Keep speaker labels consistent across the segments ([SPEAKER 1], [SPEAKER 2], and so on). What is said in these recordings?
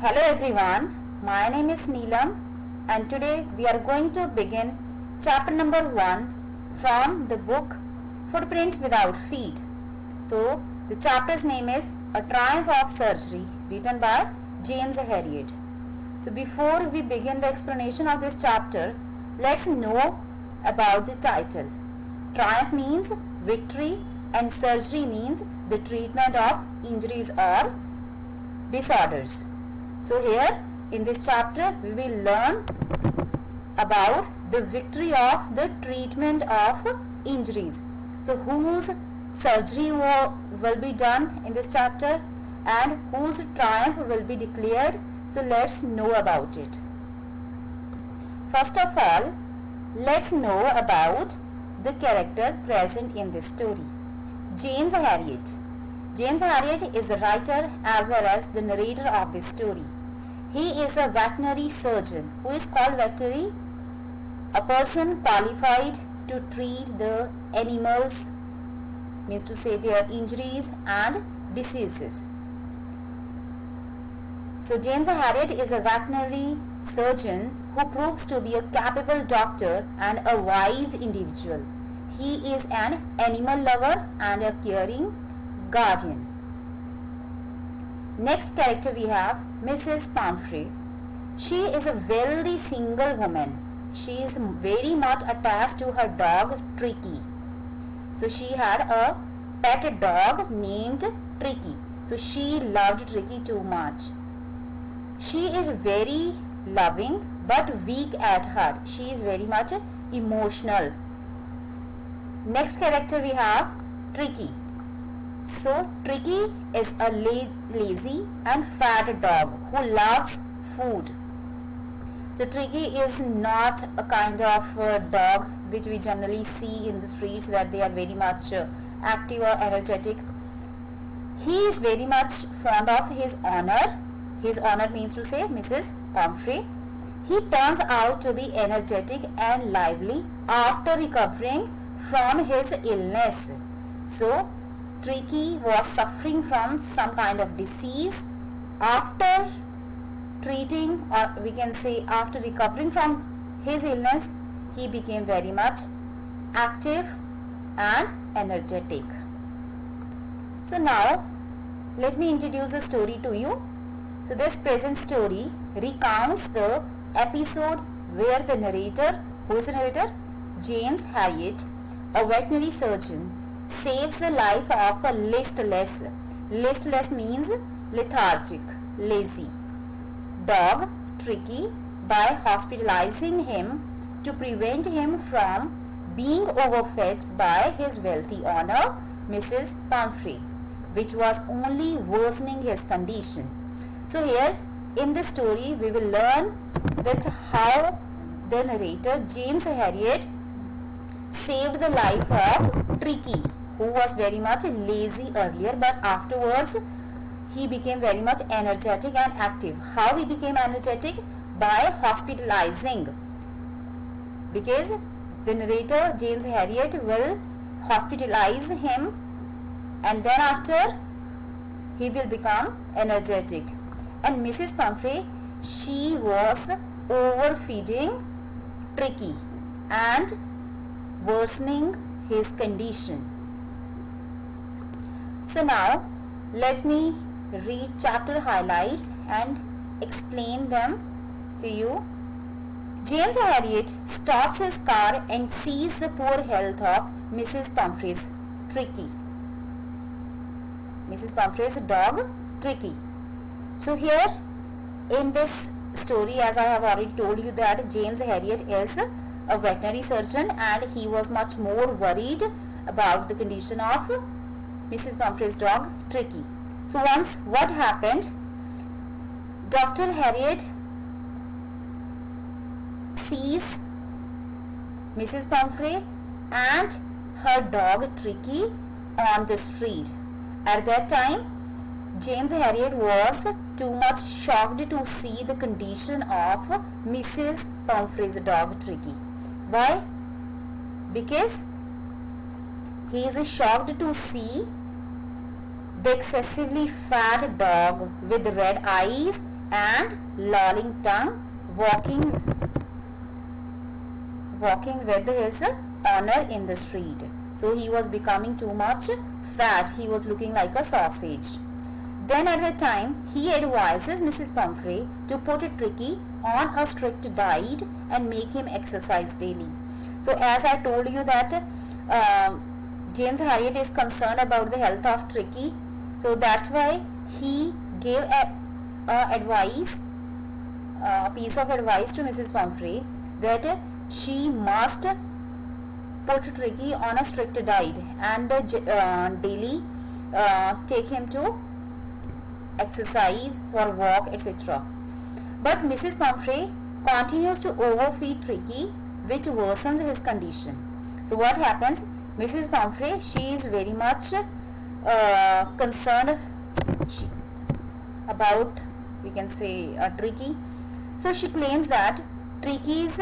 [SPEAKER 1] Hello everyone, my name is Neelam and today we are going to begin chapter number 1 from the book Footprints Without Feet. So the chapter's name is A Triumph of Surgery, written by James Herriot. So before we begin the explanation of this chapter, let's know about the title. Triumph means victory and surgery means the treatment of injuries or disorders. So here in this chapter we will learn about the victory of the treatment of injuries. So whose surgery will be done in this chapter and whose triumph will be declared. So let's know about it. First of all, let's know about the characters present in this story. James Herriot. James Herriot is the writer as well as the narrator of this story. He is a veterinary surgeon. Who is called veterinary? A person qualified to treat the animals, means to say their injuries and diseases. So James Herriot is a veterinary surgeon who proves to be a capable doctor and a wise individual. He is an animal lover and a caring guardian. Next character we have Mrs. Pumphrey. She is a wealthy single woman. She is very much attached to her dog Tricky. So she had a pet dog named Tricky. So she loved Tricky too much. She is very loving but weak at heart. She is very much emotional. Next character we have Tricky. So Tricky is a lazy and fat dog who loves food. So Tricky is not a kind of dog which we generally see in the streets, that they are very much active or energetic. He is very much fond of his owner. His owner means to say Mrs. Pumphrey. He turns out to be energetic and lively after recovering from his illness. So Tricky was suffering from some kind of disease. After treating, or we can say after recovering from his illness, he became very much active and energetic. So now let me introduce the story to you. So this present story recounts the episode where the narrator, who is the narrator? James Herriot, a veterinary surgeon, saves the life of a listless means lethargic, lazy dog Tricky by hospitalizing him to prevent him from being overfed by his wealthy owner Mrs. Pumphrey, which was only worsening his condition. So here in this story we will learn that how the narrator James Herriot saved the life of Tricky, who was very much lazy earlier, but afterwards he became very much energetic and active. How he became energetic? By hospitalizing, because the narrator James Herriot will hospitalize him and then after he will become energetic. And Mrs. Pumphrey, she was overfeeding Tricky and worsening his condition. So now let me read chapter highlights and explain them to you. James Herriot stops his car and sees the poor health of Mrs. Pumphrey's Tricky. Mrs. Pumphrey's dog Tricky. So here in this story, as I have already told you, that James Herriot is a veterinary surgeon and he was much more worried about the condition of Mrs. Pumphrey's dog Tricky. So once what happened, Dr. Herriot sees Mrs. Pumphrey and her dog Tricky on the street. At that time James Herriot was too much shocked to see the condition of Mrs. Pumphrey's dog Tricky. Why? Because he is shocked to see the excessively fat dog with red eyes and lolling tongue, walking with his owner in the street. So he was becoming too much fat. He was looking like a sausage. Then at the time, he advises Mrs. Pumphrey to put Tricky on a strict diet and make him exercise daily. So as I told you that James Herriot is concerned about the health of Tricky. So that's why he gave a piece of advice to Mrs. Pumphrey that she must put Tricky on a strict diet and daily take him to exercise, for walk, etc. But Mrs. Pumphrey continues to overfeed Tricky, which worsens his condition. So what happens? Mrs. Pumphrey, she is very much concerned about, we can say, Tricky. So she claims that Tricky's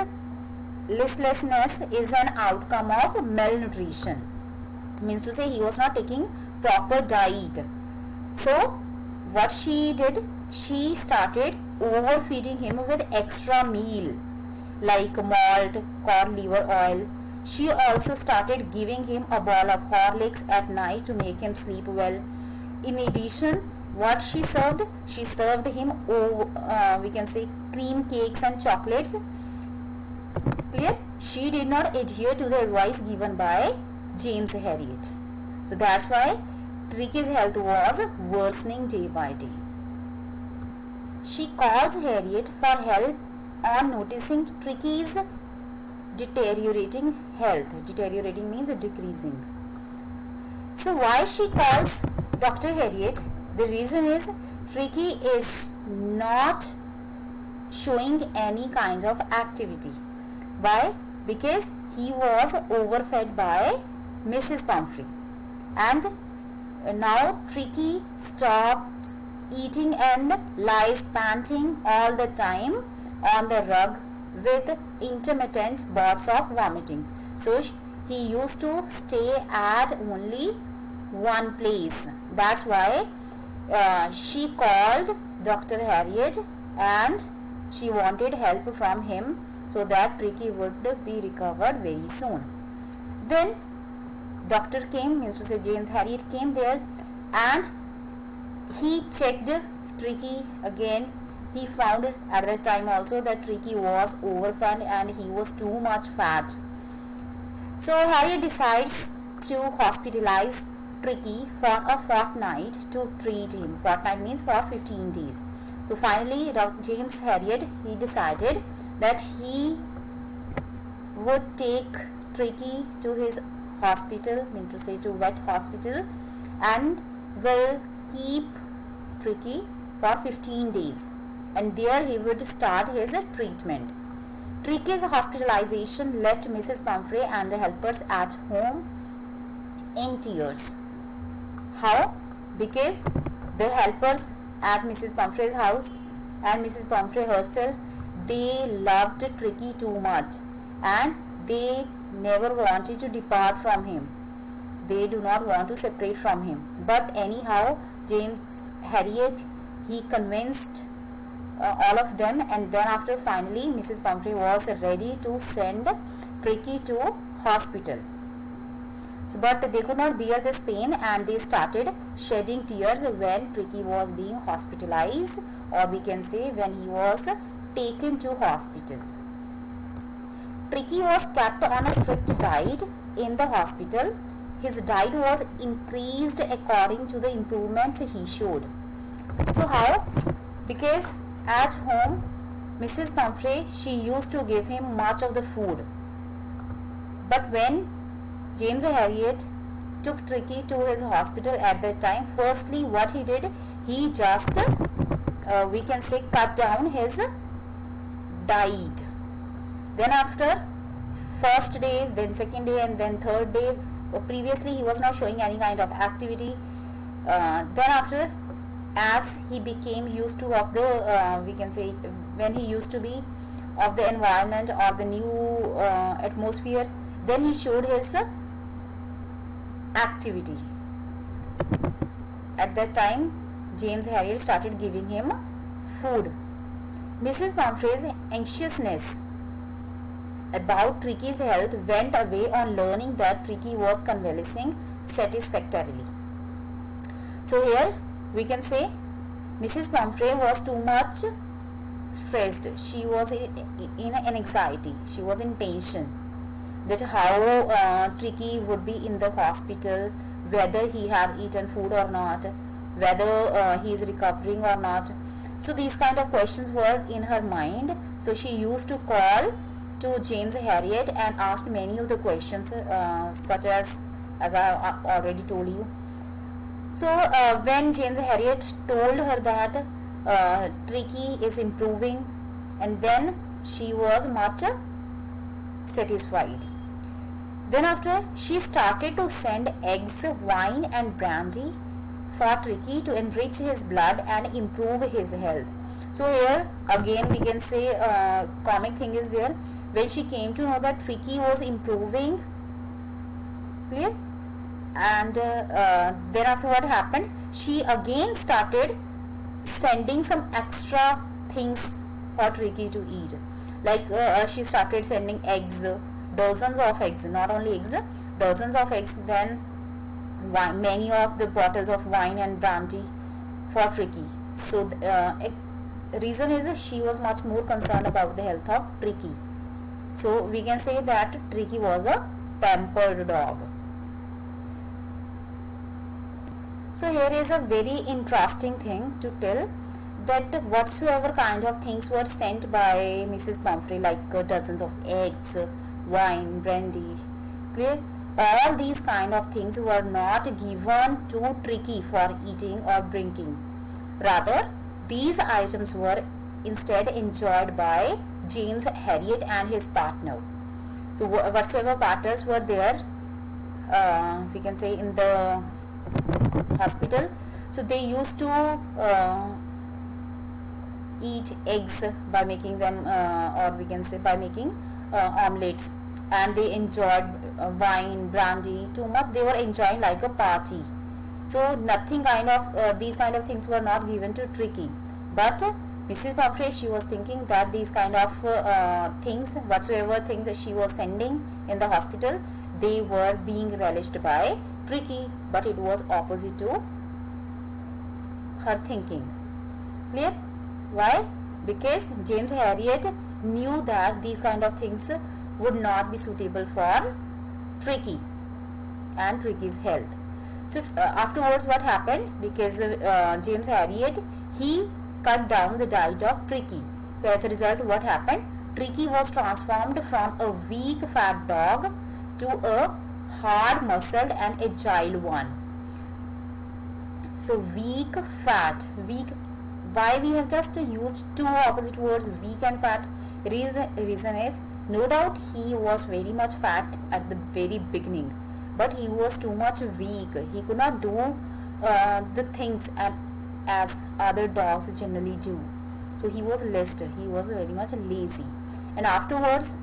[SPEAKER 1] listlessness is an outcome of malnutrition. Means to say he was not taking proper diet. So what she did, she started overfeeding him with extra meal like malt, cod liver oil. She also started giving him a ball of Horlicks at night to make him sleep well. In addition, what she served him, we can say, cream cakes and chocolates. Clear? She did not adhere to the advice given by James Herriot. So that's why Tricky's health was worsening day by day. She calls Herriot for help on noticing Tricky's deteriorating health. Deteriorating means decreasing. So why she calls Dr. Herriot? The reason is Tricky is not showing any kind of activity. Why? Because he was overfed by Mrs. Pumphrey, and now Tricky stops eating and lies panting all the time on the rug with intermittent bouts of vomiting. So he used to stay at only one place. That's why she called Dr. Herriot and she wanted help from him so that Tricky would be recovered very soon. Then doctor came, means to say James Herriot came there, and he checked Tricky again. He found at that time also that Tricky was overfed and he was too much fat. So Herriot decides to hospitalize Tricky for a fortnight to treat him. Fortnight means for 15 days. So finally James Herriot, he decided that he would take Tricky to his hospital, means to say to vet hospital, and will keep Tricky for 15 days, and there he would start his treatment. Tricky's hospitalization left Mrs. Pumphrey and the helpers at home in tears. How? Because the helpers at Mrs. Pumphrey's house and Mrs. Pumphrey herself, they loved Tricky too much and they never wanted to depart from him. They do not want to separate from him. But anyhow, James Herriot, he convinced all of them, and then after finally Mrs. Pumphrey was ready to send Tricky to hospital. So, but they could not bear this pain and they started shedding tears when Tricky was being hospitalized, or we can say when he was taken to hospital. Tricky was kept on a strict diet in the hospital. His diet was increased according to the improvements he showed. So how? Because at home, Mrs. Pumphrey, she used to give him much of the food. But when James Herriot took Tricky to his hospital at that time, firstly what he did, he just, we can say, cut down his diet. Then after first day, then second day, and then third day, previously he was not showing any kind of activity. Then after, as he became used to of the, we can say, when he used to be of the environment or the new atmosphere, then he showed his activity. At that time, James Herriot started giving him food. Mrs. Pumphrey's anxiousness about Tricky's health went away on learning that Tricky was convalescing satisfactorily. So here we can say Mrs. Pumphrey was too much stressed. She was in an anxiety. She was in tension that how Tricky would be in the hospital, whether he had eaten food or not, whether he is recovering or not. So these kind of questions were in her mind. So she used to call to James Herriot and asked many of the questions, such as I already told you. So when James Herriot told her that Tricky is improving, and then she was much satisfied. Then after, she started to send eggs, wine and brandy for Tricky to enrich his blood and improve his health. So here again we can say comic thing is there. When she came to know that Tricky was improving, clear, and then after what happened, she again started sending some extra things for Tricky to eat. Like she started sending eggs, dozens of eggs, not only eggs, dozens of eggs, then many of the bottles of wine and brandy for Tricky. So reason is that she was much more concerned about the health of Tricky. So we can say that Tricky was a pampered dog. So here is a very interesting thing to tell, that whatsoever kind of things were sent by Mrs. Pumphrey, like dozens of eggs, wine, brandy, clear, all these kind of things were not given to Tricky for eating or drinking. Rather, these items were instead enjoyed by James Herriot and his partner. So whatsoever partners were there, we can say in the hospital, so they used to eat eggs by making them, or we can say by making omelets, and they enjoyed wine, brandy too much. They were enjoying like a party. So nothing kind of these kind of things were not given to Tricky, but Mrs. Pumphrey, she was thinking that these kind of things, whatsoever things that she was sending in the hospital, they were being relished by Tricky, but it was opposite to her thinking. Clear? Why? Because James Herriot knew that these kind of things would not be suitable for Tricky and Tricky's health. So afterwards what happened, because James Herriot, he cut down the diet of Tricky. So as a result, what happened? Tricky was transformed from a weak fat dog to a hard muscled and agile one. So weak, fat, weak. Why we have just used two opposite words, weak and fat? Reason is, no doubt he was very much fat at the very beginning, but he was too much weak. He could not do the things as other dogs generally do. So he was less, he was very much lazy. And afterwards,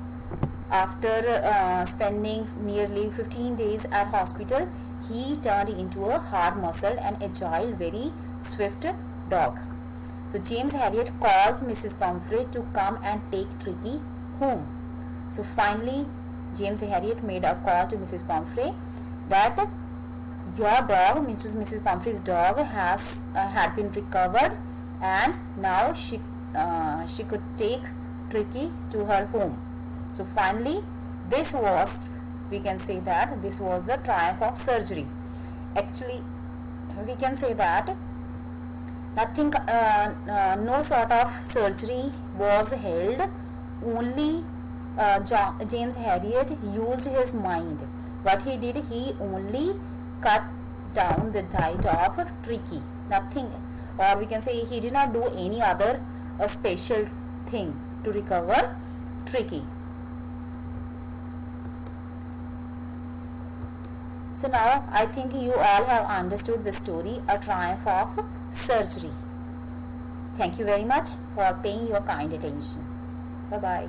[SPEAKER 1] after spending nearly 15 days at hospital, he turned into a hard muscled and agile, very swift dog. So James Herriot calls Mrs. Pumphrey to come and take Tricky home. So finally James Herriot made a call to Mrs. Pumphrey that your dog, Mrs. Pumphrey's dog, has had been recovered, and now she could take Tricky to her home. So finally, this was, we can say that this was the triumph of surgery. Actually, we can say that nothing, no sort of surgery was held. Only James Herriot used his mind. What he did, he only cut down the diet of Tricky. Nothing, or we can say he did not do any other special thing to recover Tricky. So now I think you all have understood the story, A Triumph of Surgery. Thank you very much for paying your kind attention. Bye bye.